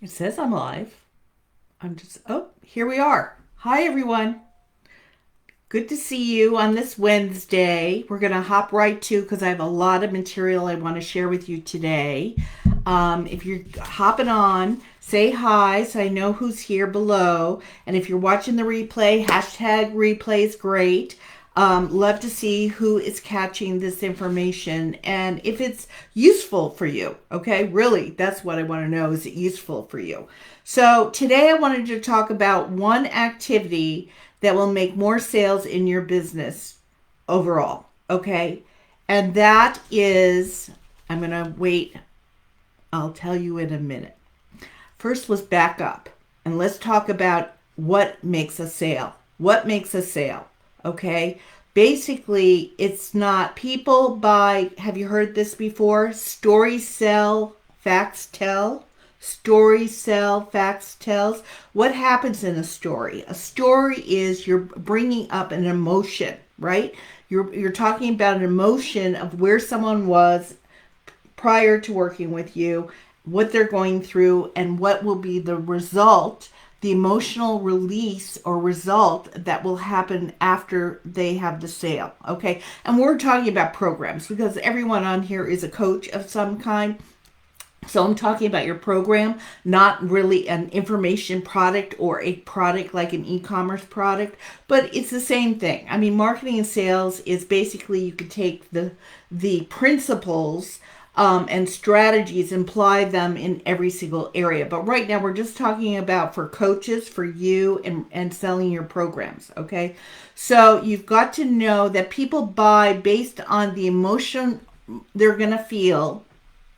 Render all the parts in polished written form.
It says I'm live. Here we are. Hi, everyone. Good to see you on this Wednesday. We're going to hop right to because I have a lot of material I want to share with you today. If you're hopping on, say hi so I know who's here below. And if you're watching the replay, hashtag replay is great. Love to see who is catching this information and if it's useful for you. Okay, really, that's what I want to know. Is it useful for you? So today I wanted to talk about one activity that will make more sales in your business overall. Okay, and that is, I'm going to wait. I'll tell you in a minute. First, let's back up and let's talk about what makes a sale. What makes a sale? Okay. Basically, it's not people buy. Have you heard this before? Stories sell, facts tell. Stories sell, facts tells. What happens in a story? A story is you're bringing up an emotion, right? You're talking about an emotion of where someone was prior to working with you, what they're going through, and what will be the result, the emotional release or result that will happen after they have the sale. Okay. And we're talking about programs because everyone on here is a coach of some kind. So I'm talking about your program, not really an information product or a product like an e-commerce product, but it's the same thing. I mean, marketing and sales is basically you could take the principles and strategies, apply them in every single area. But right now we're just talking about for coaches, for you, and selling your programs. Okay. So you've got to know that people buy based on the emotion they're going to feel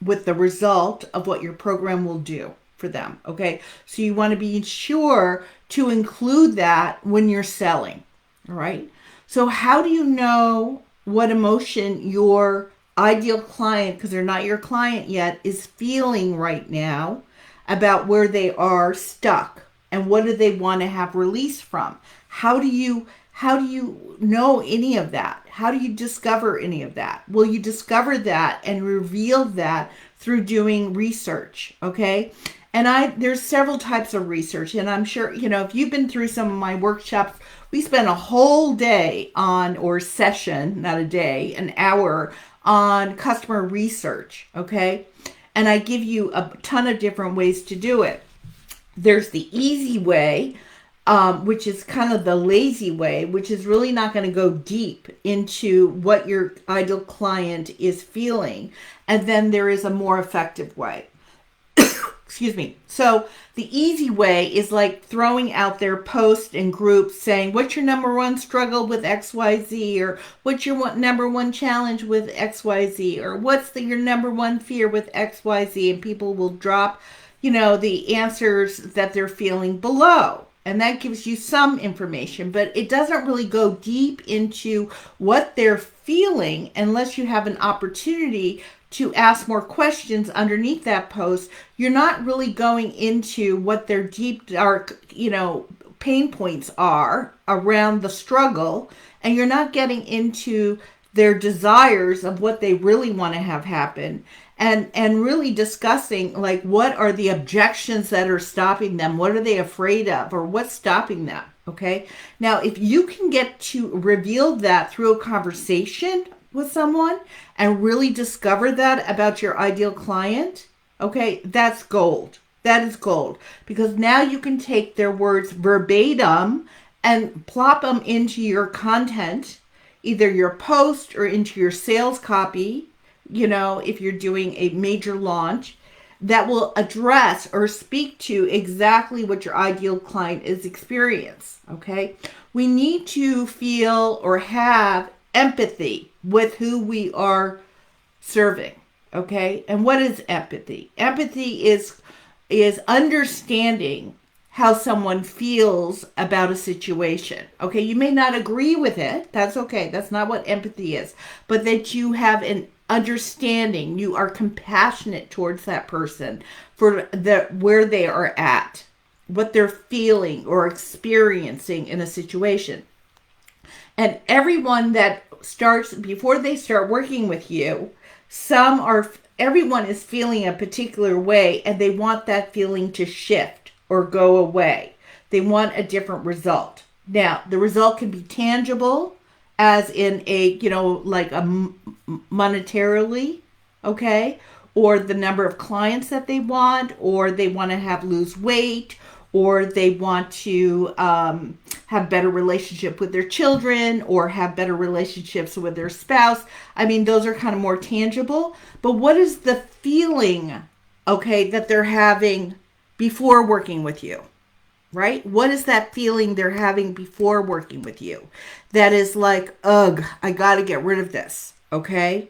with the result of what your program will do for them. Okay. So you want to be sure to include that when you're selling. All right. So how do you know what emotion your ideal client, because they're not your client yet, is feeling right now about where they are stuck and what do they want to have release from? How do you know any of that? How do you discover any of that? Well, you discover that and reveal that through doing research, okay? And there's several types of research, and I'm sure, if you've been through some of my workshops, we spend a whole day on, or session, not a day, an hour on customer research, okay? And I give you a ton of different ways to do it. There's the easy way, which is kind of the lazy way, which is really not going to go deep into what your ideal client is feeling. And then there is a more effective way. Excuse me. So the easy way is like throwing out their posts in groups saying, what's your number one struggle with XYZ? Or what's your number one challenge with XYZ? Or what's your number one fear with XYZ? And people will drop, the answers that they're feeling below. And that gives you some information, but it doesn't really go deep into what they're feeling unless you have an opportunity to ask more questions underneath that post. You're not really going into what their deep, dark, pain points are around the struggle, and you're not getting into their desires of what they really want to have happen, and really discussing like what are the objections that are stopping them, what are they afraid of, or what's stopping them. Okay, now if you can get to reveal that through a conversation with someone and really discover that about your ideal client, okay, that's gold. That is gold, because now you can take their words verbatim and plop them into your content, either your post or into your sales copy, if you're doing a major launch that will address or speak to exactly what your ideal client is experiencing. Okay. We need to feel or have empathy with who we are serving. Okay. And what is empathy? Empathy is understanding how someone feels about a situation. Okay, you may not agree with it. That's okay. That's not what empathy is. But that you have an understanding, you are compassionate towards that person for where they are at, what they're feeling or experiencing in a situation. And everyone that starts, before they start working with you, some are everyone is feeling a particular way and they want that feeling to shift or go away. They want a different result. Now, the result can be tangible, as in a, like monetarily, okay? Or the number of clients that they want, or they want to lose weight, or they want to have better relationship with their children, or have better relationships with their spouse. I mean, those are kind of more tangible. But what is the feeling, okay, that they're having before working with you, right? What is that feeling they're having before working with you? That is like, ugh, I got to get rid of this, okay?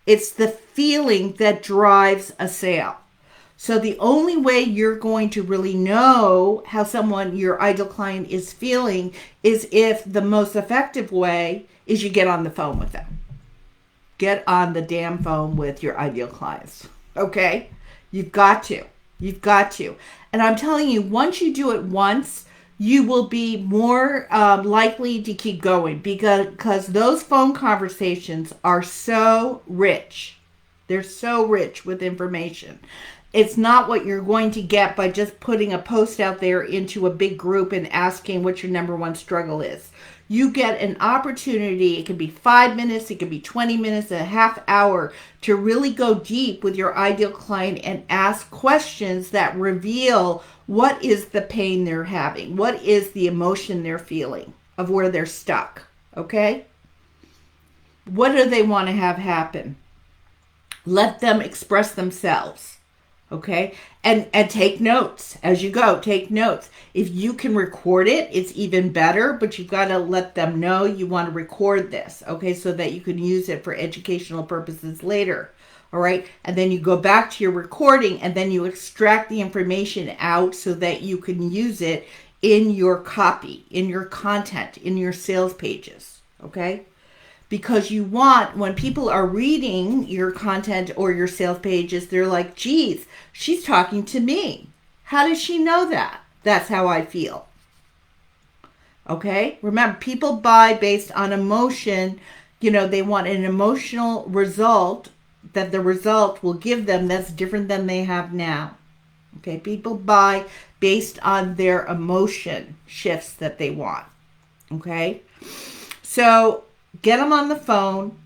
It's the feeling that drives a sale. So the only way you're going to really know how your ideal client is feeling is if the most effective way is you get on the phone with them. Get on the damn phone with your ideal clients. Okay? You've got to. And I'm telling you, once you do it once, you will be more likely to keep going because those phone conversations are so rich. They're so rich with information. It's not what you're going to get by just putting a post out there into a big group and asking what your number one struggle is. You get an opportunity, it could be 5 minutes, it could be 20 minutes, a half hour, to really go deep with your ideal client and ask questions that reveal what is the pain they're having, what is the emotion they're feeling of where they're stuck, okay? What do they want to have happen? Let them express themselves. Okay. And take notes as you go. Take notes. If you can record it, it's even better, but you've got to let them know you want to record this. Okay. So that you can use it for educational purposes later. All right. And then you go back to your recording and then you extract the information out so that you can use it in your copy, in your content, in your sales pages. Okay. Because you want, when people are reading your content or your sales pages, they're like, geez, she's talking to me. How does she know that? That's how I feel. Okay? Remember, people buy based on emotion. They want an emotional result that the result will give them that's different than they have now. Okay? People buy based on their emotion shifts that they want. Okay? So get them on the phone.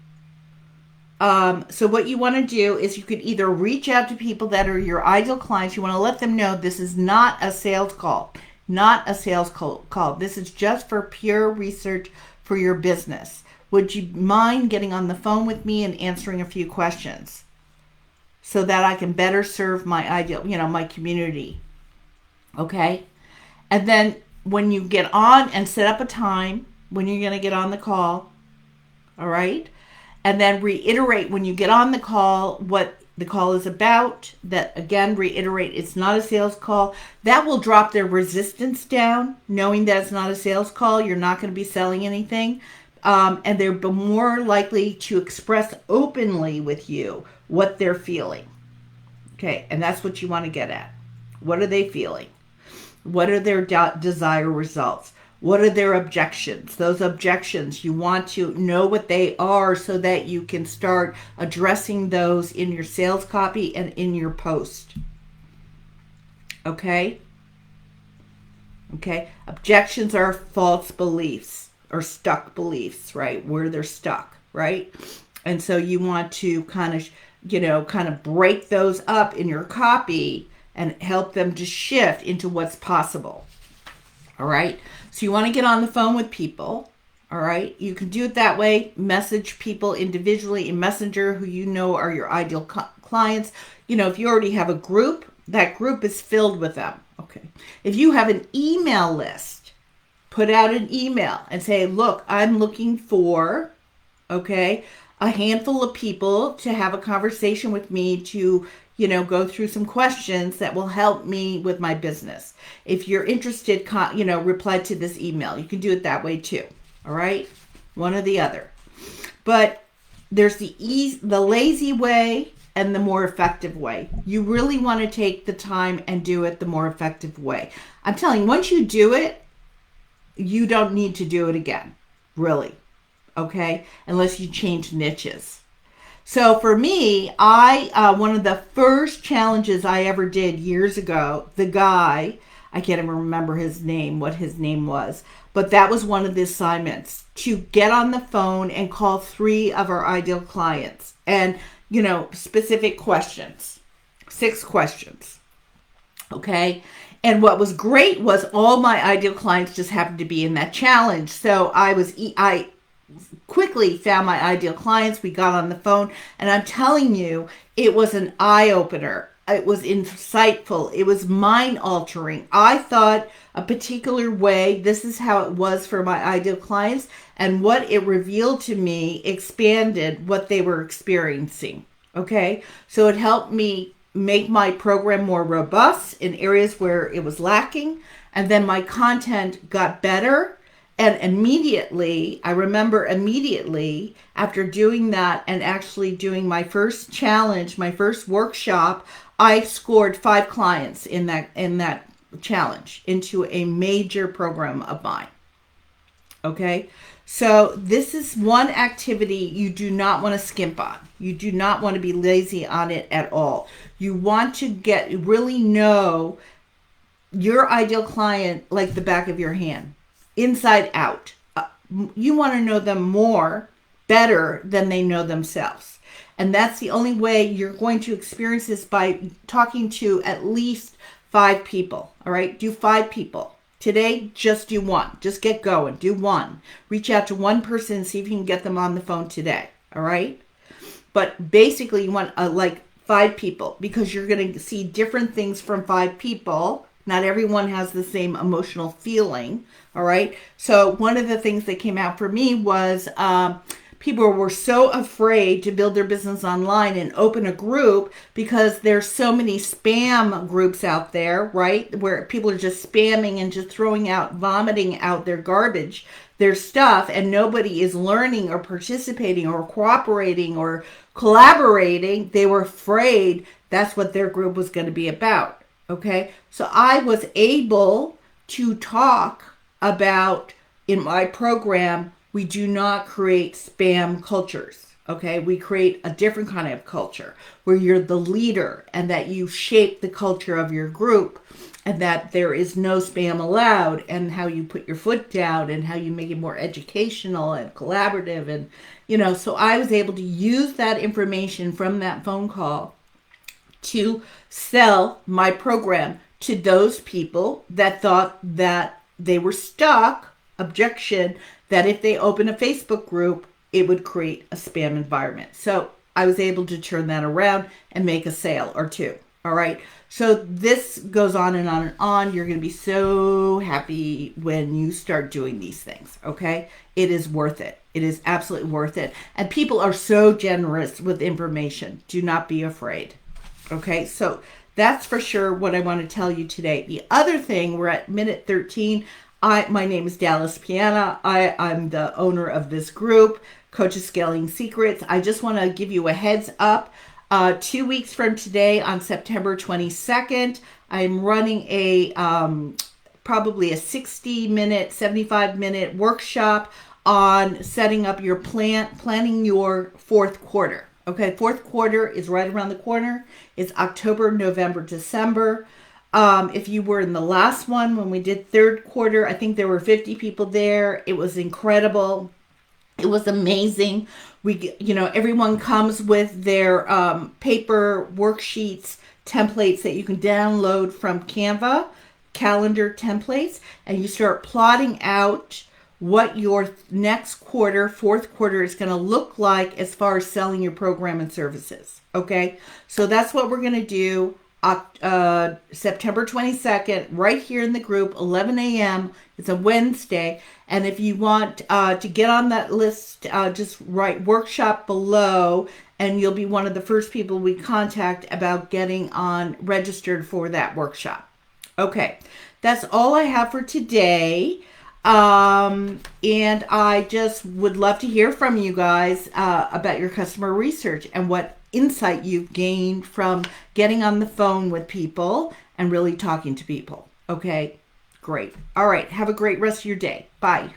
So what you want to do is you could either reach out to people that are your ideal clients. You want to let them know this is not a sales call. Not a sales call. This is just for pure research for your business. Would you mind getting on the phone with me and answering a few questions so that I can better serve my ideal, my community? Okay? And then when you get on and set up a time when you're going to get on the call, all right? And then reiterate when you get on the call what the call is about. That, again, reiterate it's not a sales call. That will drop their resistance down, knowing that it's not a sales call. You're not going to be selling anything. And they're more likely to express openly with you what they're feeling. Okay, and that's what you want to get at. What are they feeling? What are their desired results? What are their objections? Those objections, you want to know what they are so that you can start addressing those in your sales copy and in your post. Okay? Okay? Objections are false beliefs or stuck beliefs, right? Where they're stuck, right? And so you want to kind of break those up in your copy and help them to shift into what's possible. All right? So you want to get on the phone with people, all right? You can do it that way. Message people individually in Messenger who you know are your ideal clients. If you already have a group, that group is filled with them, okay? If you have an email list, put out an email and say, look, I'm looking for, okay, a handful of people to have a conversation with me to go through some questions that will help me with my business. If you're interested, reply to this email. You can do it that way too. All right? One or the other. But there's the lazy way and the more effective way. You really want to take the time and do it the more effective way. I'm telling you, once you do it, you don't need to do it again. Really. Okay? Unless you change niches. So for me, one of the first challenges I ever did years ago, the guy, I can't even remember his name, what his name was, but that was one of the assignments, to get on the phone and call 3 of our ideal clients, and specific questions, 6 questions. Okay. And what was great was all my ideal clients just happened to be in that challenge. So I quickly found my ideal clients. We got on the phone, and I'm telling you, it was an eye opener. It was insightful. It was mind altering. I thought a particular way, this is how it was for my ideal clients, and what it revealed to me expanded what they were experiencing. Okay. So it helped me make my program more robust in areas where it was lacking. And then my content got better. And I remember immediately after doing that and actually doing my first challenge, my first workshop, I scored 5 clients in that challenge into a major program of mine. Okay. So this is one activity you do not want to skimp on. You do not want to be lazy on it at all. You want to really know your ideal client like the back of your hand, inside out. You want to know them better than they know themselves. And that's the only way you're going to experience this, by talking to at least 5 people. All right. Do 5 people. Today, just do 1. Just get going. Do 1. Reach out to 1 person and see if you can get them on the phone today. All right. But basically, you want like 5 people, because you're going to see different things from 5 people. Not everyone has the same emotional feeling. All right. So one of the things that came out for me was people were so afraid to build their business online and open a group, because there's so many spam groups out there, right? Where people are just spamming and just vomiting out their garbage, their stuff, and nobody is learning or participating or cooperating or collaborating. They were afraid that's what their group was going to be about. Okay. So I was able to talk about, in my program, we do not create spam cultures. Okay. We create a different kind of culture where you're the leader, and that you shape the culture of your group, and that there is no spam allowed, and how you put your foot down, and how you make it more educational and collaborative. And, so I was able to use that information from that phone call to sell my program to those people that thought that they were stuck. Objection, that if they open a Facebook group, it would create a spam environment. So I was able to turn that around and make a sale or 2. All right. So this goes on and on and on. You're going to be so happy when you start doing these things. Okay. It is worth it. It is absolutely worth it. And people are so generous with information. Do not be afraid. Okay. So that's for sure what I want to tell you today. The other thing, we're at minute 13. My name is Dallas Piana. I'm the owner of this group, Coaches Scaling Secrets. I just want to give you a heads up. 2 weeks from today, on September 22nd, I'm running probably a 60-minute, 75-minute workshop on setting up your planning your 4th quarter. Okay, 4th quarter is right around the corner. It's October, November, December. If you were in the last one, when we did 3rd quarter, I think there were 50 people there. It was incredible. It was amazing. Everyone comes with their paper worksheets, templates that you can download from Canva, calendar templates, and you start plotting out what your next quarter, 4th quarter, is going to look like as far as selling your program and services. Okay, so that's what we're going to do. September 22nd, right here in the group, 11 a.m. It's a Wednesday. And if you want to get on that list, just write workshop below, and you'll be one of the first people we contact about getting registered for that workshop. Okay, that's all I have for today. And I just would love to hear from you guys about your customer research and what insight you've gained from getting on the phone with people and really talking to people. Okay, great. All right, have a great rest of your day. Bye.